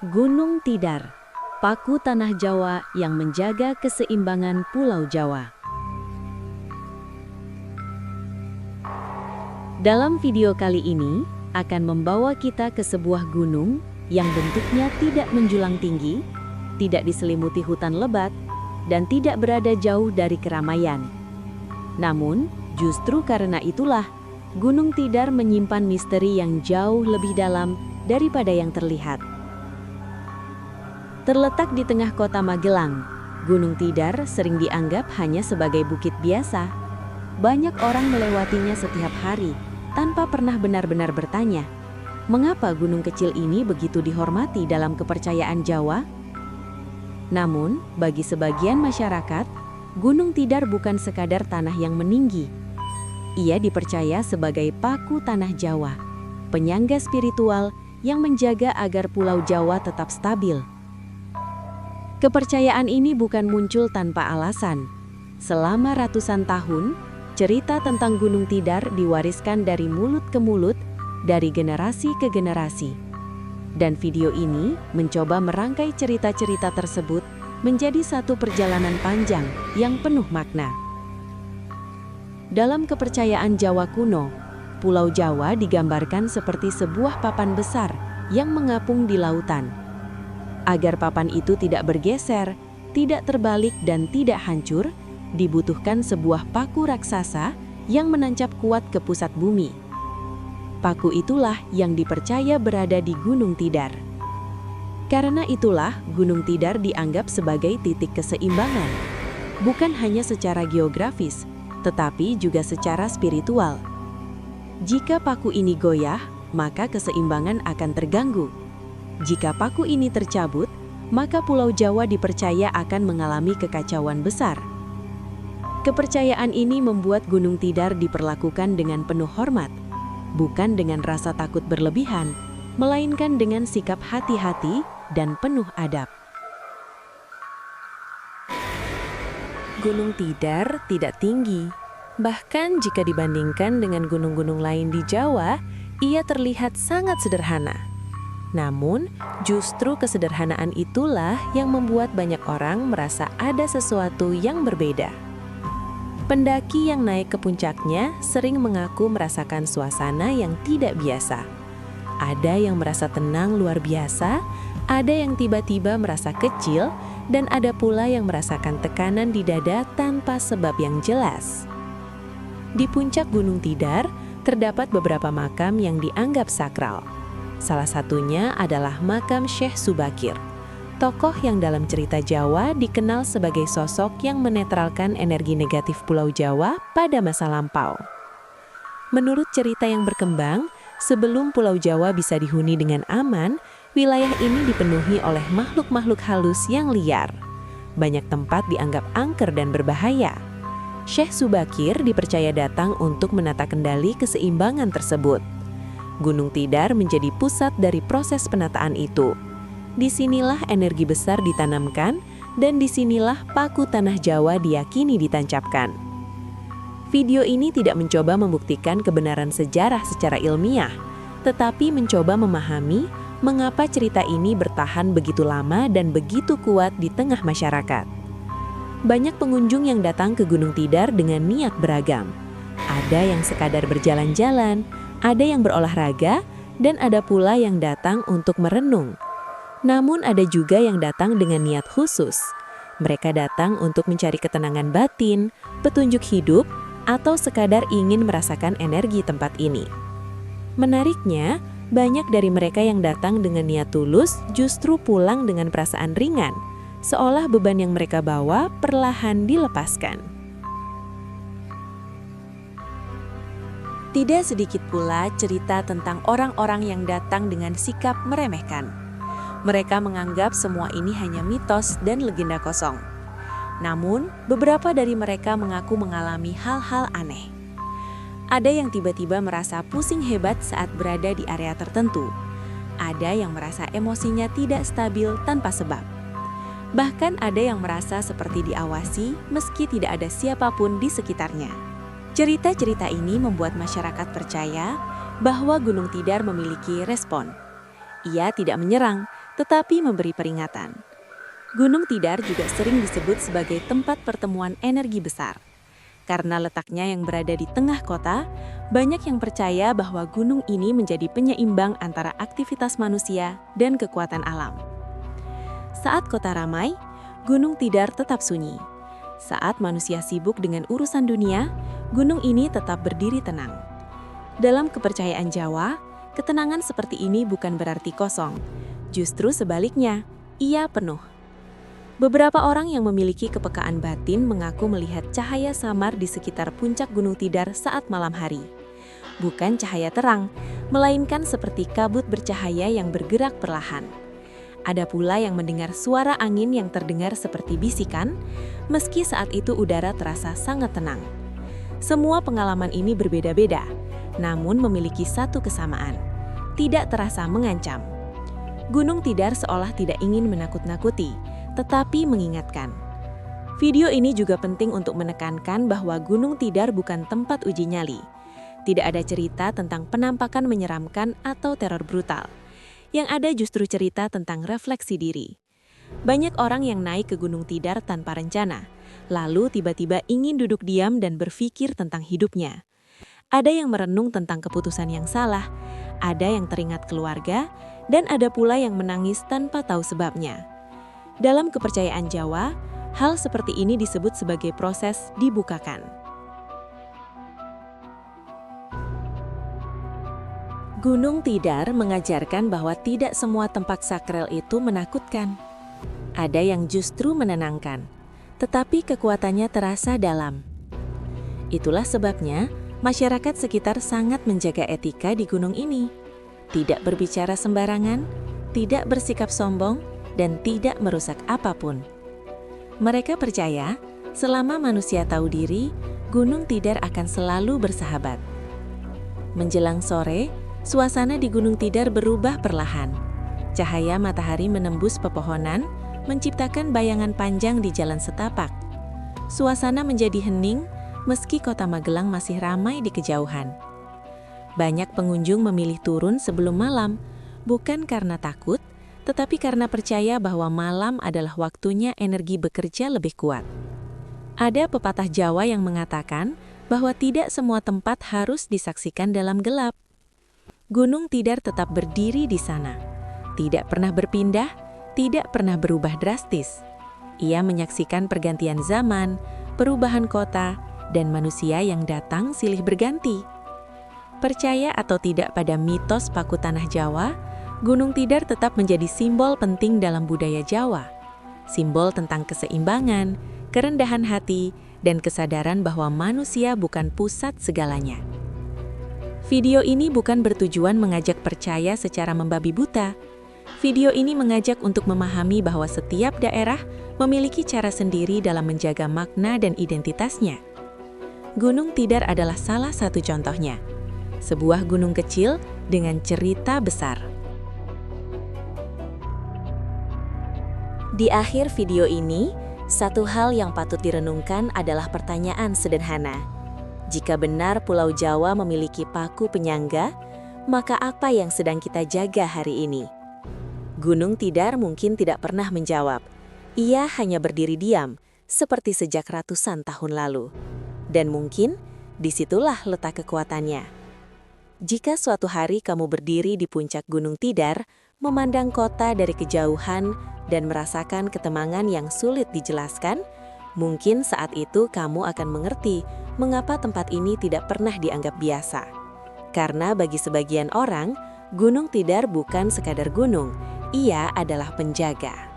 Gunung Tidar, paku tanah Jawa yang menjaga keseimbangan Pulau Jawa. Dalam video kali ini, akan membawa kita ke sebuah gunung yang bentuknya tidak menjulang tinggi, tidak diselimuti hutan lebat, dan tidak berada jauh dari keramaian. Namun, justru karena itulah, Gunung Tidar menyimpan misteri yang jauh lebih dalam daripada yang terlihat. Terletak di tengah kota Magelang, Gunung Tidar sering dianggap hanya sebagai bukit biasa. Banyak orang melewatinya setiap hari, tanpa pernah benar-benar bertanya, mengapa gunung kecil ini begitu dihormati dalam kepercayaan Jawa? Namun, bagi sebagian masyarakat, Gunung Tidar bukan sekadar tanah yang meninggi. Ia dipercaya sebagai paku tanah Jawa, penyangga spiritual yang menjaga agar Pulau Jawa tetap stabil. Kepercayaan ini bukan muncul tanpa alasan. Selama ratusan tahun, cerita tentang Gunung Tidar diwariskan dari mulut ke mulut, dari generasi ke generasi. Dan video ini mencoba merangkai cerita-cerita tersebut menjadi satu perjalanan panjang yang penuh makna. Dalam kepercayaan Jawa kuno, Pulau Jawa digambarkan seperti sebuah papan besar yang mengapung di lautan. Agar papan itu tidak bergeser, tidak terbalik dan tidak hancur, dibutuhkan sebuah paku raksasa yang menancap kuat ke pusat bumi. Paku itulah yang dipercaya berada di Gunung Tidar. Karena itulah Gunung Tidar dianggap sebagai titik keseimbangan, bukan hanya secara geografis, tetapi juga secara spiritual. Jika paku ini goyah, maka keseimbangan akan terganggu. Jika paku ini tercabut, maka Pulau Jawa dipercaya akan mengalami kekacauan besar. Kepercayaan ini membuat Gunung Tidar diperlakukan dengan penuh hormat, bukan dengan rasa takut berlebihan, melainkan dengan sikap hati-hati dan penuh adab. Gunung Tidar tidak tinggi. Bahkan jika dibandingkan dengan gunung-gunung lain di Jawa, ia terlihat sangat sederhana. Namun, justru kesederhanaan itulah yang membuat banyak orang merasa ada sesuatu yang berbeda. Pendaki yang naik ke puncaknya sering mengaku merasakan suasana yang tidak biasa. Ada yang merasa tenang luar biasa, ada yang tiba-tiba merasa kecil, dan ada pula yang merasakan tekanan di dada tanpa sebab yang jelas. Di puncak Gunung Tidar, terdapat beberapa makam yang dianggap sakral. Salah satunya adalah makam Syekh Subakir, tokoh yang dalam cerita Jawa dikenal sebagai sosok yang menetralkan energi negatif Pulau Jawa pada masa lampau. Menurut cerita yang berkembang, sebelum Pulau Jawa bisa dihuni dengan aman, wilayah ini dipenuhi oleh makhluk-makhluk halus yang liar. Banyak tempat dianggap angker dan berbahaya. Syekh Subakir dipercaya datang untuk menata kendali keseimbangan tersebut. Gunung Tidar menjadi pusat dari proses penataan itu. Disinilah energi besar ditanamkan, dan disinilah paku tanah Jawa diyakini ditancapkan. Video ini tidak mencoba membuktikan kebenaran sejarah secara ilmiah, tetapi mencoba memahami mengapa cerita ini bertahan begitu lama dan begitu kuat di tengah masyarakat. Banyak pengunjung yang datang ke Gunung Tidar dengan niat beragam. Ada yang sekadar berjalan-jalan, ada yang berolahraga, dan ada pula yang datang untuk merenung. Namun ada juga yang datang dengan niat khusus. Mereka datang untuk mencari ketenangan batin, petunjuk hidup, atau sekadar ingin merasakan energi tempat ini. Menariknya, banyak dari mereka yang datang dengan niat tulus justru pulang dengan perasaan ringan, seolah beban yang mereka bawa perlahan dilepaskan. Tidak sedikit pula cerita tentang orang-orang yang datang dengan sikap meremehkan. Mereka menganggap semua ini hanya mitos dan legenda kosong. Namun, beberapa dari mereka mengaku mengalami hal-hal aneh. Ada yang tiba-tiba merasa pusing hebat saat berada di area tertentu. Ada yang merasa emosinya tidak stabil tanpa sebab. Bahkan ada yang merasa seperti diawasi meski tidak ada siapapun di sekitarnya. Cerita-cerita ini membuat masyarakat percaya bahwa Gunung Tidar memiliki respon. Ia tidak menyerang, tetapi memberi peringatan. Gunung Tidar juga sering disebut sebagai tempat pertemuan energi besar. Karena letaknya yang berada di tengah kota, banyak yang percaya bahwa gunung ini menjadi penyeimbang antara aktivitas manusia dan kekuatan alam. Saat kota ramai, Gunung Tidar tetap sunyi. Saat manusia sibuk dengan urusan dunia, gunung ini tetap berdiri tenang. Dalam kepercayaan Jawa, ketenangan seperti ini bukan berarti kosong. Justru sebaliknya, ia penuh. Beberapa orang yang memiliki kepekaan batin mengaku melihat cahaya samar di sekitar puncak Gunung Tidar saat malam hari. Bukan cahaya terang, melainkan seperti kabut bercahaya yang bergerak perlahan. Ada pula yang mendengar suara angin yang terdengar seperti bisikan, meski saat itu udara terasa sangat tenang. Semua pengalaman ini berbeda-beda, namun memiliki satu kesamaan: tidak terasa mengancam. Gunung Tidar seolah tidak ingin menakut-nakuti, tetapi mengingatkan. Video ini juga penting untuk menekankan bahwa Gunung Tidar bukan tempat uji nyali. Tidak ada cerita tentang penampakan menyeramkan atau teror brutal. Yang ada justru cerita tentang refleksi diri. Banyak orang yang naik ke Gunung Tidar tanpa rencana, lalu tiba-tiba ingin duduk diam dan berpikir tentang hidupnya. Ada yang merenung tentang keputusan yang salah, ada yang teringat keluarga, dan ada pula yang menangis tanpa tahu sebabnya. Dalam kepercayaan Jawa, hal seperti ini disebut sebagai proses dibukakan. Gunung Tidar mengajarkan bahwa tidak semua tempat sakral itu menakutkan. Ada yang justru menenangkan, tetapi kekuatannya terasa dalam. Itulah sebabnya masyarakat sekitar sangat menjaga etika di gunung ini. Tidak berbicara sembarangan, tidak bersikap sombong, dan tidak merusak apapun. Mereka percaya, selama manusia tahu diri, Gunung Tidar akan selalu bersahabat. Menjelang sore, suasana di Gunung Tidar berubah perlahan. Cahaya matahari menembus pepohonan, menciptakan bayangan panjang di jalan setapak. Suasana menjadi hening, meski kota Magelang masih ramai di kejauhan. Banyak pengunjung memilih turun sebelum malam, bukan karena takut, tetapi karena percaya bahwa malam adalah waktunya energi bekerja lebih kuat. Ada pepatah Jawa yang mengatakan bahwa tidak semua tempat harus disaksikan dalam gelap. Gunung Tidar tetap berdiri di sana, tidak pernah berpindah, tidak pernah berubah drastis. Ia menyaksikan pergantian zaman, perubahan kota, dan manusia yang datang silih berganti. Percaya atau tidak pada mitos paku tanah Jawa, Gunung Tidar tetap menjadi simbol penting dalam budaya Jawa. Simbol tentang keseimbangan, kerendahan hati, dan kesadaran bahwa manusia bukan pusat segalanya. Video ini bukan bertujuan mengajak percaya secara membabi buta. Video ini mengajak untuk memahami bahwa setiap daerah memiliki cara sendiri dalam menjaga makna dan identitasnya. Gunung Tidar adalah salah satu contohnya. Sebuah gunung kecil dengan cerita besar. Di akhir video ini, satu hal yang patut direnungkan adalah pertanyaan sederhana. Jika benar Pulau Jawa memiliki paku penyangga, maka apa yang sedang kita jaga hari ini? Gunung Tidar mungkin tidak pernah menjawab. Ia hanya berdiri diam, seperti sejak ratusan tahun lalu. Dan mungkin, disitulah letak kekuatannya. Jika suatu hari kamu berdiri di puncak Gunung Tidar, memandang kota dari kejauhan, dan merasakan ketenangan yang sulit dijelaskan, mungkin saat itu kamu akan mengerti mengapa tempat ini tidak pernah dianggap biasa. Karena bagi sebagian orang, Gunung Tidar bukan sekadar gunung, ia adalah penjaga.